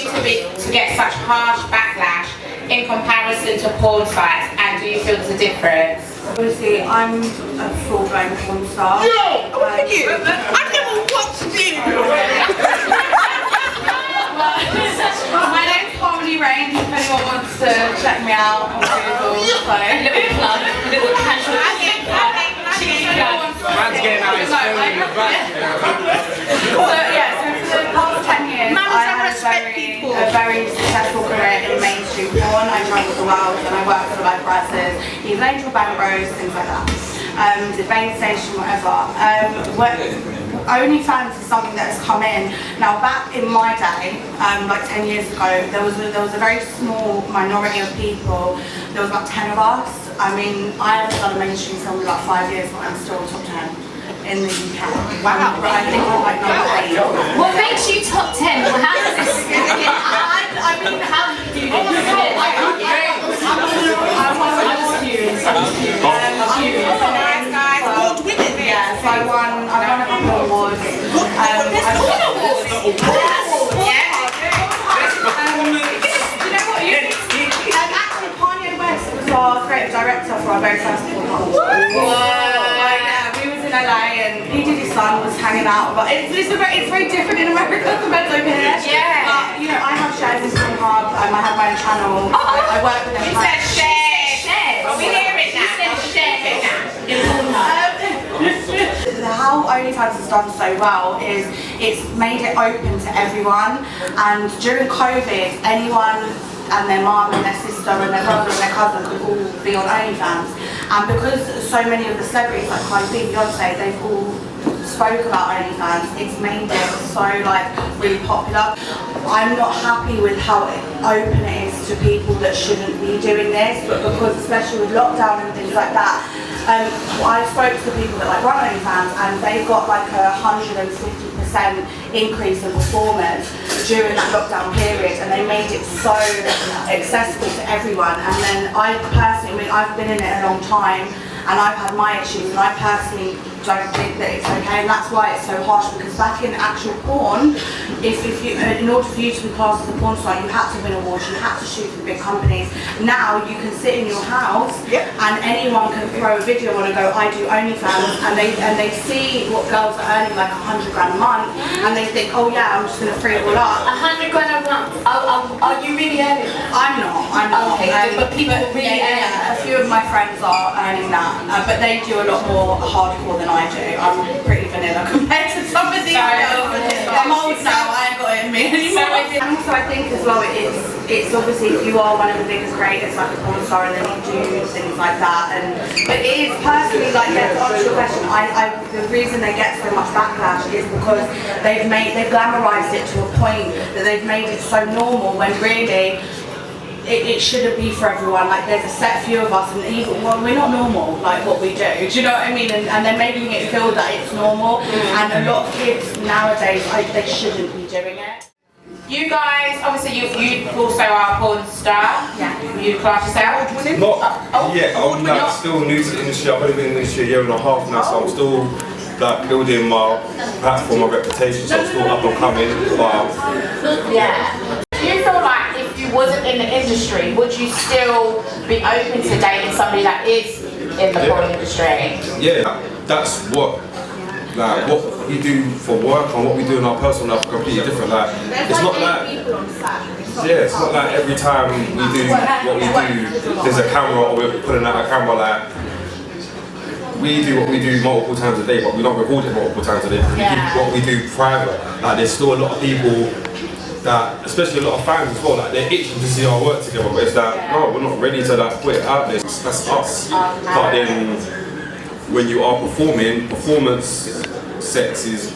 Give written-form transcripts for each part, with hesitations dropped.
to get such harsh backlash in comparison to porn sites, and do you feel there's a difference? Obviously, I'm a full-blown porn star. No! Oh, thank you! I've never watched you! My name's Harmony Range, if anyone wants to check me out on Google. So. Little plug, little casual. Man's getting out his phone in the back. So yeah, so for the past 10 years, I had a very successful career in mainstream porn. I travelled the world and I worked for like prices, even Angel Bang Bros, things like that. Did Bang Station, whatever. OnlyFans is something that has come in. Now back in my day, like 10 years ago, there was a very small minority of people. There was about 10 of us. I mean, I haven't done a mainstream film in about 5 years, but I'm still top 10 in the UK. Wow. I think I'm like number 8. What makes you top 10? Well, how does this I mean, how do you do this? Yeah, so I won a couple of awards. Our creative director for our very first podcast. Yeah, we was in LA and P. Diddy's son was hanging out, but it's very different in America compared to over here. Yeah. But you know, I have shares in Stream Hub, I have my own channel. I work with them. You said shares. Are we hearing that? You said shares. How OnlyFans has done so well is it's made it open to everyone, and during COVID, anyone and their mum and their sister and their brother and their cousin could all be on OnlyFans. And because so many of the celebrities like Kylie B, Beyonce, they've all spoke about OnlyFans, it's made it so like really popular. I'm not happy with how open it is to people that shouldn't be doing this, but because especially with lockdown and things like that, I spoke to people that like run OnlyFans and they've got like 150% increase in performance during that lockdown period, and they made it so accessible to everyone. And then I personally, I mean, I've been in it a long time and I've had my issues, and I personally don't think that it's okay, and that's why it's so harsh, because back in actual porn, if you, in order for you to be classed as a porn star, you had to win awards, you had to shoot for big companies. Now you can sit in your house and anyone can throw a video on and go, I do OnlyFans, and they see what girls are earning like 100 grand a month, and they think, oh yeah, I'm just going to free it all up. 100 grand a month? Are you really earning that? I'm not. Okay, but people really earn a few of my friends are earning that, but they do a lot more hardcore than I do. I'm pretty vanilla compared to some of these girls. I'm old now, I ain't got it in me anymore. And also I think as well, it's obviously if you are one of the biggest creators like a porn star and then you do things like that, but it is personally like, to answer your question, the reason they get so much backlash is because they've glamorized it to a point that they've made it so normal, when really it shouldn't be for everyone. Like there's a set few of us, and even we're not normal like what we do. Do you know what I mean? And they're making it feel that it's normal, and a lot of kids nowadays, they shouldn't be doing it. You guys, obviously you also are a porn star. Yeah. You class yourself? Not yet. I'm like still new to the industry. I've only been in the industry a year and a half now, so I'm still like building my platform, my reputation. So I'm still up and coming. But yeah. Do you feel like if you wasn't in the industry, would you still be open to dating somebody that is in the porn industry? Yeah, that's what we do for work and what we do in our personal life are completely different. Like it's not like it's not like every time we do what we do, there's a camera or we're putting out a camera. Like we do what we do multiple times a day, but we don't record it multiple times a day. We do what we do private. Like there's still a lot of people that, especially a lot of fans as well, like they're itching to see our work together, but it's like, no, we're not ready to like put it out there. That's us. But then when you are performing, performance sex is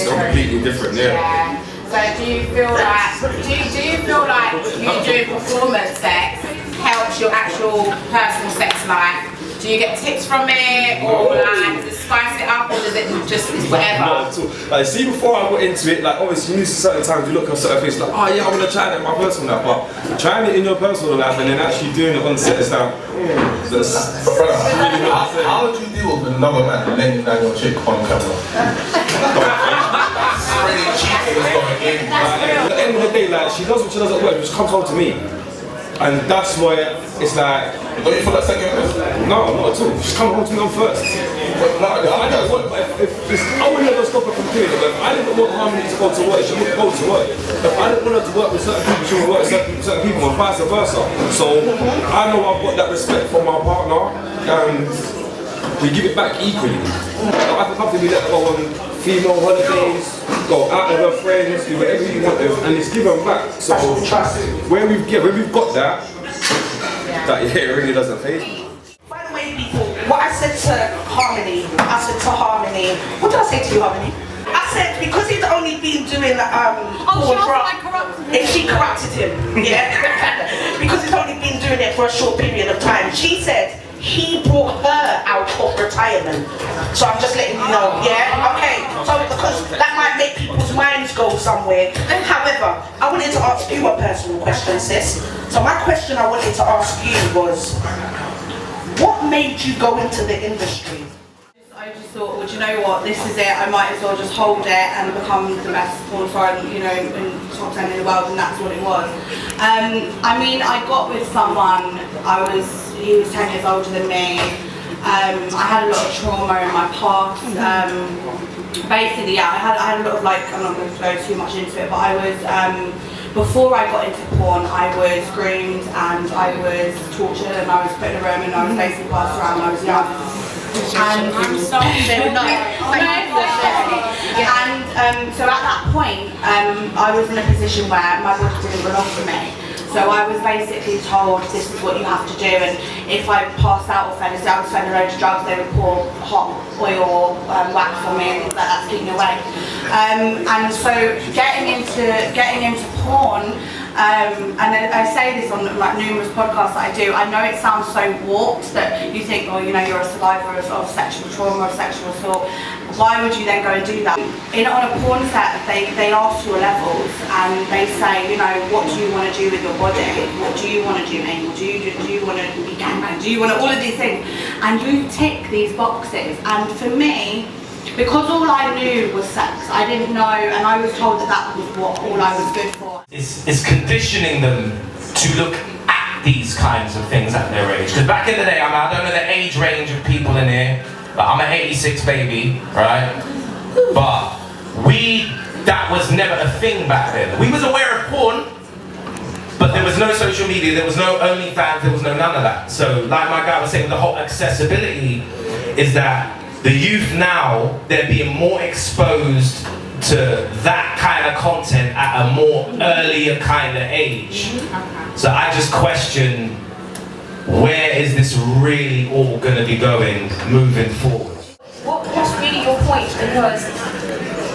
completely different. Yeah. So do you feel like you doing performance sex helps your actual personal sex life? Do you get tips from it, or like to spice it up, or does it just is whatever? Not at all. Like, see, before I got into it, like obviously you certain times you look at certain things like, oh yeah, I'm gonna try that in my personal life, but trying it in your personal life and then actually doing it on set is like, that's really not. How would you deal with another man laying down your chick on camera? Really cheating is going in. end of the day, like, she does what she does at work, she just comes home to me. And that's why it's like... Don't you feel like second best? No, not at all. She's coming home to me on first. I would never stop her from doing it, but if I didn't want Harmony to go to work, she wouldn't go to work. If I didn't want her to work with certain people, she wouldn't work with certain people, and vice versa. So I know I've got that respect for my partner, and we give it back equally. I can come to me that go on female holidays, go out with her friends, do whatever you want, and it's given back. So where we've got that, it really doesn't faze me. By the way, people, what I said to Harmony, what did I say to you, Harmony? I said because he's only been doing if she corrupted him, yeah, because he's only been doing it for a short period of time. She said he brought her out of retirement. So I'm just letting you know, yeah? Okay, so because that might make people's minds go somewhere. However, I wanted to ask you a personal question, sis. So my question I wanted to ask you was, what made you go into the industry? I just thought, well, do you know what, this is it, I might as well just hold it and become the best porn star, you know, in top 10 in the world, and that's what it was. I mean, I got with someone, he was 10 years older than me. I had a lot of trauma in my past. Basically, yeah, I had a lot of, like, I'm not going to go too much into it, but I was, before I got into porn, I was groomed and I was tortured and I was put in a room and I was basically passed around when I was young. And I'm sorry, and so at that point, I was in a position where my body didn't belong to me. So I was basically told this is what you have to do, and if I passed out or fell asleep, I was fed a load of drugs, they would pour hot oil or wax on me and things like that to keep me awake. And so getting into porn, and I say this on like numerous podcasts that I do, I know it sounds so warped that you think, oh, you know, you're a survivor of sexual trauma, of sexual assault. Why would you then go and do that? On a porn set, they ask your levels and they say, you know, what do you want to do with your body? What do you want to do, anal? Do you want to be gangbang? Do you want to, all of these things? And you tick these boxes. And for me, because all I knew was sex, I didn't know, and I was told that was what all I was good for. It's conditioning them to look at these kinds of things at their age. Because back in the day, I don't know the age range of people in here, but I'm an 86 baby, right? But that was never a thing back then. We was aware of porn, but there was no social media, there was no OnlyFans, there was none of that. So like my guy was saying, the whole accessibility is that the youth now, they're being more exposed to that kind of content at a more earlier kind of age. So I just question, where is this really all going to be going moving forward? What's really your point? Because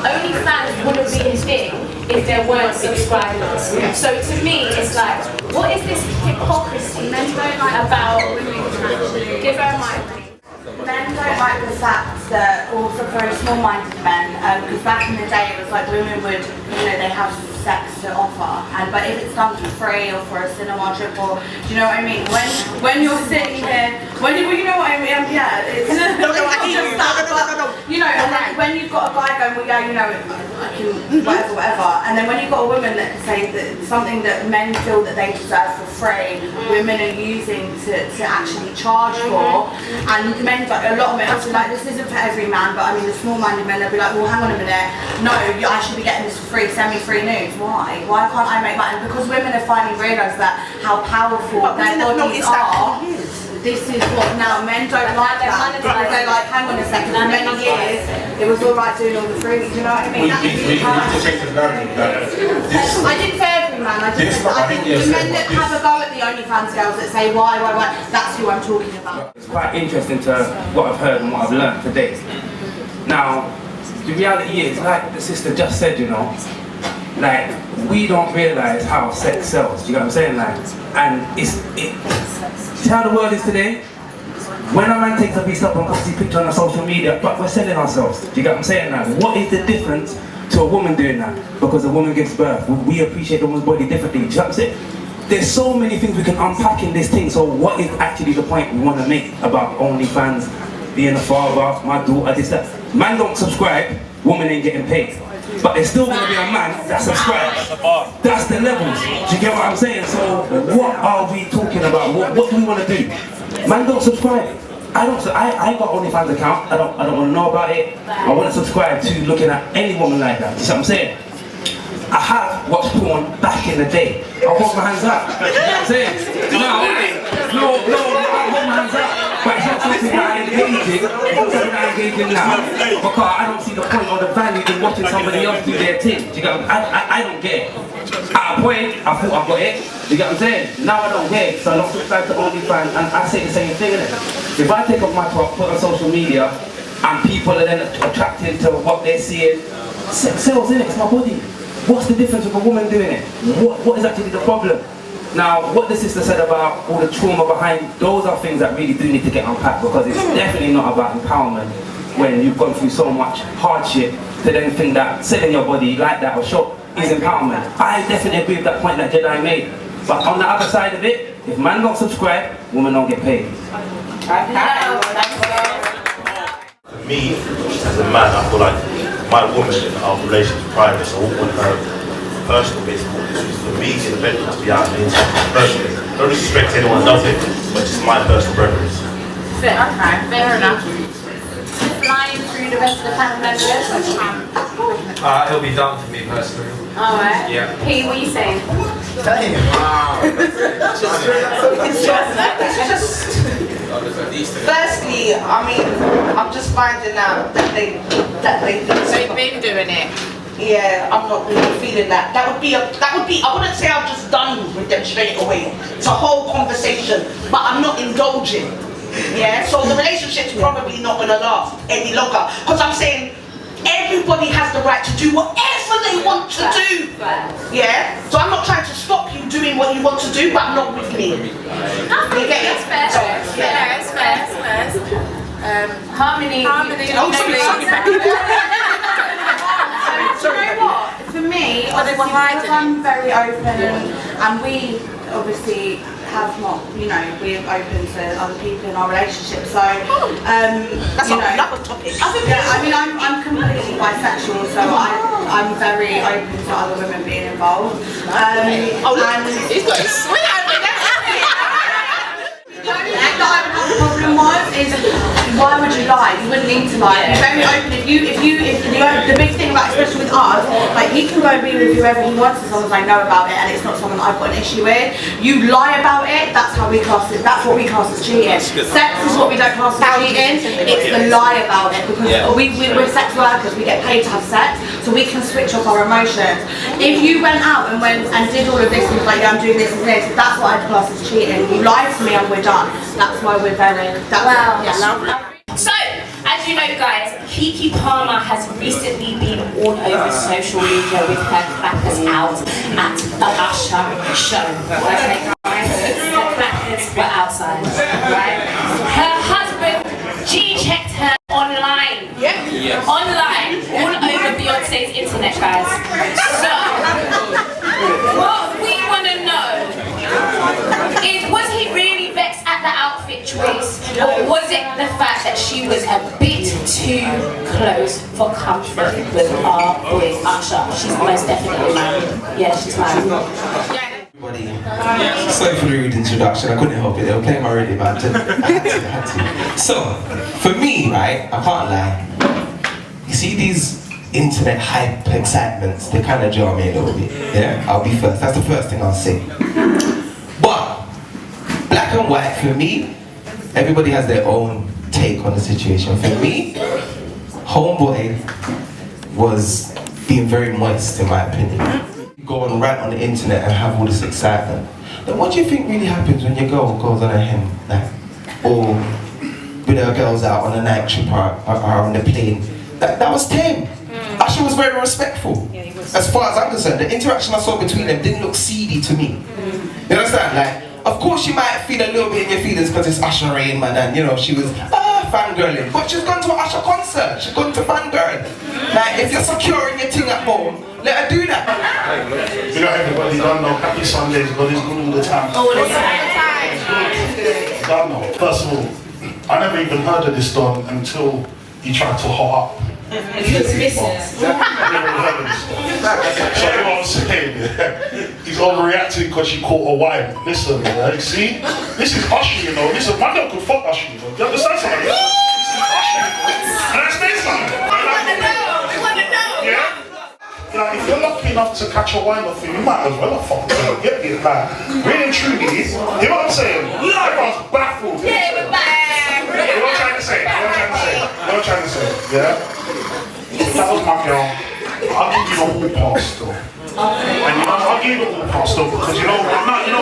OnlyFans wouldn't be a thing if there weren't subscribers. So to me, it's like, what is this hypocrisy about? Give her a mic. Men don't like the fact that, also very small-minded men, because back in the day it was like women would, you know, they have sex to offer, but if it's done for free or for a cinema trip or, do you know what I mean? When you're sitting here, you know what I mean? Yeah, it's not just that, but, you know, and then when you've got a guy going, well, yeah, you know, I can, whatever, and then when you've got a woman that can say that something that men feel that they deserve for free, women are using to actually charge for, and men, like, a lot of men, also like, this isn't for every man, but I mean, the small-minded men, they'll be like, well, hang on a minute, no, I should be getting this for free, send me free nudes. Why? Why can't I make money? Because women have finally realised that how powerful their bodies are. This is what now men don't like that. Because they're like, hang on a second, for many years it was alright doing all the free, do you know what I mean? We need to change the narrative. I didn't say every man, I think the men that have a go at the OnlyFans girls that say why, that's who I'm talking about. It's quite interesting to what I've heard and what I've learned today. Now, the reality is, like the sister just said, you know, like, we don't realise how sex sells, do you know what I'm saying? Like, and see how the world is today? When a man takes a piece up and puts his picture on social media, but we're selling ourselves, do you get what I'm saying? Like, what is the difference to a woman doing that? Because a woman gives birth, we appreciate a woman's body differently, do you know what I'm saying? There's so many things we can unpack in this thing, so what is actually the point we want to make about OnlyFans, being a father, my daughter, this, that? Man don't subscribe, woman ain't getting paid. but there's still gonna be a man that subscribes. That's the levels. Do you get what I'm saying? So what are we talking about? What do we want to do? Man, don't subscribe. I got OnlyFans account. I don't want to know about it. I want to subscribe to looking at any woman like that. You see what I'm saying? I have watched porn back in the day. I'll hold my hands up. You know what I'm saying? No, I'll hold my hands up. But it's not something that I'm engaging. It's not something I'm engaging now. Because I don't see the point or the value in watching somebody else do their thing. Do you get what I don't get it. At a point, I thought I got it. You get what I'm saying? Now I don't get it. So I don't subscribe to OnlyFans and I say the same thing, innit? If I take off my top, put on social media, and people are then attracted to what they're seeing, sex sells, innit? It's my body. What's the difference with a woman doing it? What is actually the problem? Now, what the sister said about all the trauma behind, those are things that really do need to get unpacked, because it's definitely not about empowerment when you've gone through so much hardship to then think that selling your body like that or shop is empowerment. I definitely agree with that point that Jedi made. But on the other side of it, if man don't subscribe, women don't get paid. Me, as a man, I feel like my woman and our relationship is private, so I won't want her personal bits. For me, it's the bedroom to be out in the internet personally. Don't disrespect anyone does it, but it's just my personal preference. Okay, fair enough. Flying through the rest of the family members. It'll be done for me personally. Alright. Yeah. P, what are you saying? Wow. Firstly, I mean, I'm just finding out that they So you've been doing it? yeah, I'm not really feeling that. That would be, I wouldn't say I'm just done with them straight away. It's a whole conversation, but I'm not indulging. Yeah, so the relationship's probably not gonna last any longer. Because I'm saying everybody has the right to do whatever they want to do. Yeah, so I'm not trying to stop you doing what you want to do, but not with me. You get it? That's fair. So, yeah. It's fair. Harmony. Oh, Do you know what? For me, obviously, because I'm very open and we obviously have not, you know, we're open to other people in our relationship. So, That's you know, another topic. yeah, I mean, I'm completely bisexual, so I'm very open to other women being involved. And He's got his sweet over there. that I would have a problem with is why would you lie? You wouldn't need to lie. You're very open. If the big thing about, especially with us, like he can go and be with whoever he wants as long as I know about it and it's not someone I've got an issue with. You lie about it, that's how we class it. That's what we class as cheating. Sex is what we don't class as cheating. It's the lie about it because we're sex workers. We get paid to have sex, so we can switch off our emotions. If you went out and did all of this and was like, yeah, I'm doing this and this, that's what I'd class as cheating. You lied to me and we're done. That's why we're very. Wow. Yeah. So, as you know guys, Kiki Palmer has recently been all over social media with her clappers out at the Usher show. Okay guys, her clappers were outside, right? Her husband G-checked her online. Online, all over Beyonce's internet guys. So, what we want to know is, was he really vexed at the outfit choice, or was it the fact that she was a bit too close for comfort with our boy Usher? She's most definitely married. Yeah, she's married. Sorry for the rude introduction, I couldn't help it, they were playing my radio, man. I had to. So, for me, right, I can't lie. You see these internet hype excitements, they kind of jar me a little bit. Yeah, I'll be first, that's the first thing I'll say. But, black and white, for me, everybody has their own take on the situation. For me, homeboy was being very moist, in my opinion. Go and rant on the internet and have all this excitement. Then what do you think really happens when your girl goes on a hen, like, or with her girls out on a night trip or on the plane? That was tame. Usher was very respectful. Yeah, as far as I'm concerned, the interaction I saw between them didn't look seedy to me. You understand? Like, of course you might feel a little bit in your feelings because it's Usher Rain, man, and you know, she was fangirling. But she's gone to an Usher concert, she's gone to fangirl. Like, if you're securing your thing at home, let her do that. You know, everybody don't know Happy Sundays, but it's good all the time. All the time. Don't know. First of all, I never even heard of this Don until he tried to hot up So what I'm saying, he's overreacting because she caught a wine. Listen, you see? This is Usher, you know. Listen, my dog could fuck Usher, you know. Do you understand something? This is Usher, you know. And that's baseline. Yeah? Like, if you're lucky enough to catch a wine off you, you might as well have fucked her. Get it? Like, really and truly, you know what I'm saying? Everyone's baffled. Yeah, we're back. You know what I'm trying to say? You know what I'm trying to say? You know what I'm trying to say? Yeah? That was my girl. I'll give you the whole pass though. And you know, I'll give you the whole pass though, because you know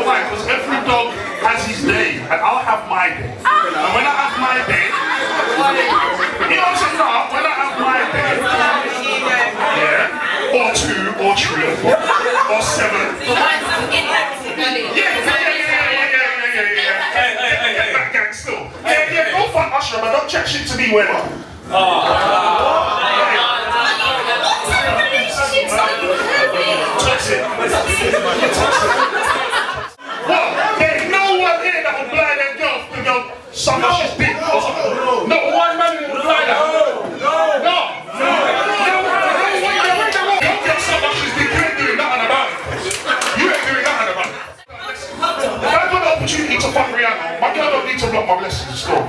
why? Because every dog has his day, and I'll have my day. And when I have my day, you know what I'm saying? No, when I have my day, yeah, or 2, or 3, or 7. Yeah. Gang still. Yeah, go fuck Usher, but don't check shit to me when. What? There's no one here that will blind that girl to go suck Usher's dick. No one man will blind her. No. Don't get suck Usher's dick. You ain't doing nothing about it. If I got the opportunity to fuck Rihanna, my girl don't need to block my blessings still.